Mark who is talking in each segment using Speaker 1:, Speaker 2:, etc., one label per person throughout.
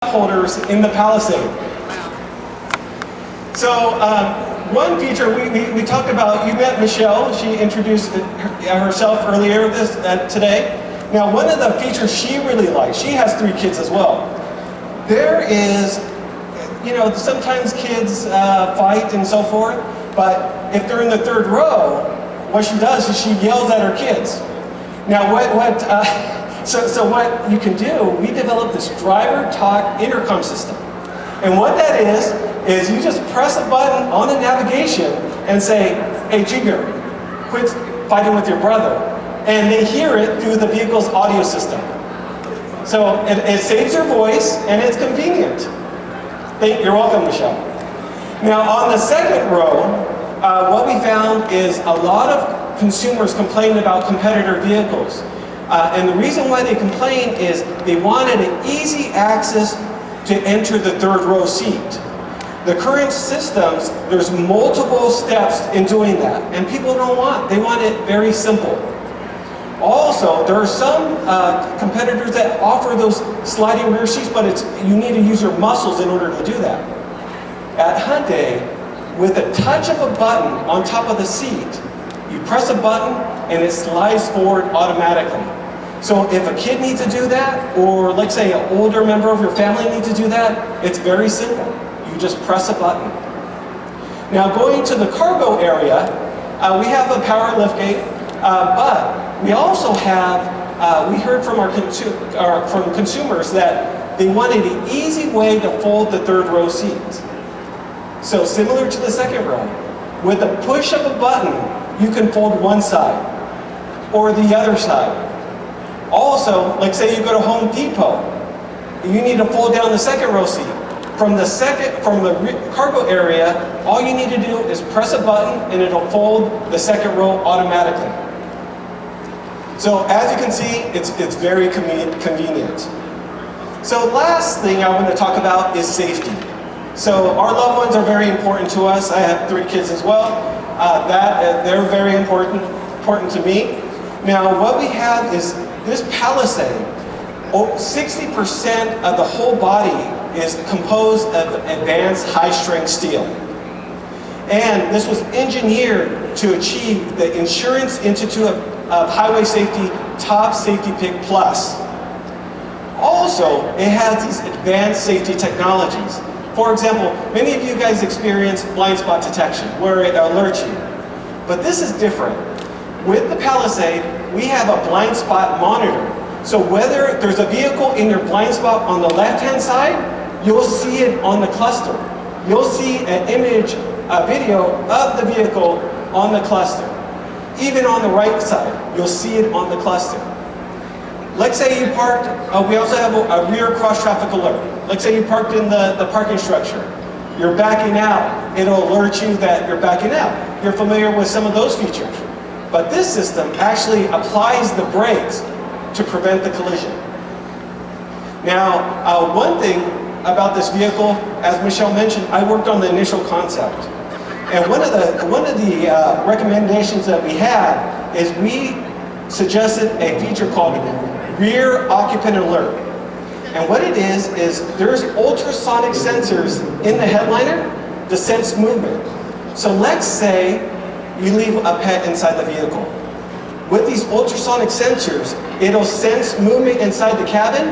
Speaker 1: holders in the Palisade. So one feature we talked about, you met Michelle, she introduced herself earlier today. Now one of the features she really likes, she has 3 kids as well. There is, sometimes kids fight and so forth, but if they're in the 3rd row, what she does is she yells at her kids. Now so what you can do, we developed this driver talk intercom system. And what that is you just press a button on the navigation and say, hey Junior, quit fighting with your brother. And they hear it through the vehicle's audio system. So it saves your voice and it's convenient. You're welcome, Michelle. Now on the 2nd row, what we found is a lot of consumers complain about competitor vehicles. And the reason why they complain is they wanted an easy access to enter the 3rd row seat. The current systems, there's multiple steps in doing that, and people they want it very simple. Also, there are some competitors that offer those sliding rear seats, but you need to use your muscles in order to do that. At Hyundai, with a touch of a button on top of the seat, you press a button and it slides forward automatically. So if a kid needs to do that, or let's say an older member of your family needs to do that, it's very simple. You just press a button. Now going to the cargo area, we have a power liftgate, but we also have, we heard from from consumers that they wanted an easy way to fold the 3rd row seats. So similar to the 2nd row, with a push of a button, you can fold one side or the other side. Also, like say you go to Home Depot, you need to fold down the 2nd row seat. From the cargo area, all you need to do is press a button and it'll fold the 2nd row automatically. So as you can see, it's very convenient. So last thing I want to talk about is safety. So our loved ones are very important to us. I have 3 kids as well. They're very important to me. Now what we have is this Palisade, 60% of the whole body is composed of advanced high-strength steel. And this was engineered to achieve the Insurance Institute of Highway Safety Top Safety Pick Plus. Also, it has these advanced safety technologies. For example, many of you guys experience blind spot detection, where it alerts you. But this is different. With the Palisade, we have a blind spot monitor. So whether there's a vehicle in your blind spot on the left-hand side, you'll see it on the cluster. You'll see an image, a video of the vehicle on the cluster. Even on the right side, you'll see it on the cluster. Let's say you parked, we also have a rear cross-traffic alert. Let's say you parked in the parking structure. You're backing out. It'll alert you that you're backing out. You're familiar with some of those features. But this system actually applies the brakes to prevent the collision. Now, one thing about this vehicle, as Michelle mentioned, I worked on the initial concept. And one of the recommendations that we had is we suggested a feature called Rear Occupant Alert. And what it is there's ultrasonic sensors in the headliner to sense movement. So let's say you leave a pet inside the vehicle. With these ultrasonic sensors, it'll sense movement inside the cabin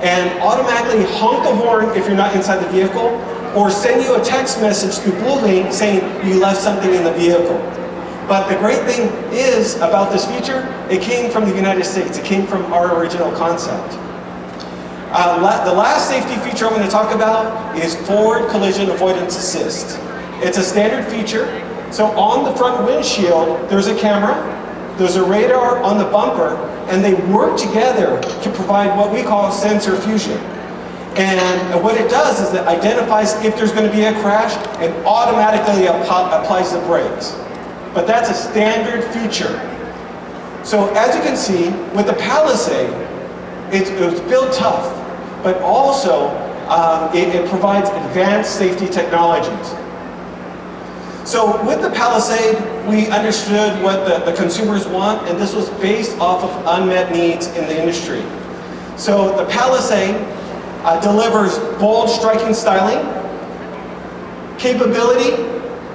Speaker 1: and automatically honk the horn if you're not inside the vehicle, or send you a text message through BlueLink saying you left something in the vehicle. But the great thing is about this feature, it came from the United States. It came from our original concept. The last safety feature I'm going to talk about is Forward Collision Avoidance Assist. It's a standard feature. So on the front windshield, there's a camera, there's a radar on the bumper, and they work together to provide what we call sensor fusion. And what it does is it identifies if there's going to be a crash and automatically applies the brakes. But that's a standard feature. So as you can see, with the Palisade, it was built tough, but also it provides advanced safety technologies. So with the Palisade, we understood what the consumers want, and this was based off of unmet needs in the industry. So the Palisade delivers bold, striking styling, capability,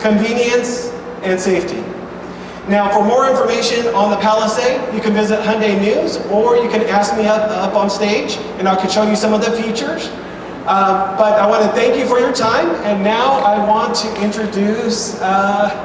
Speaker 1: convenience, and safety. Now, for more information on the Palisade, you can visit Hyundai News, or you can ask me up on stage, and I can show you some of the features. But I want to thank you for your time, and now I want to introduce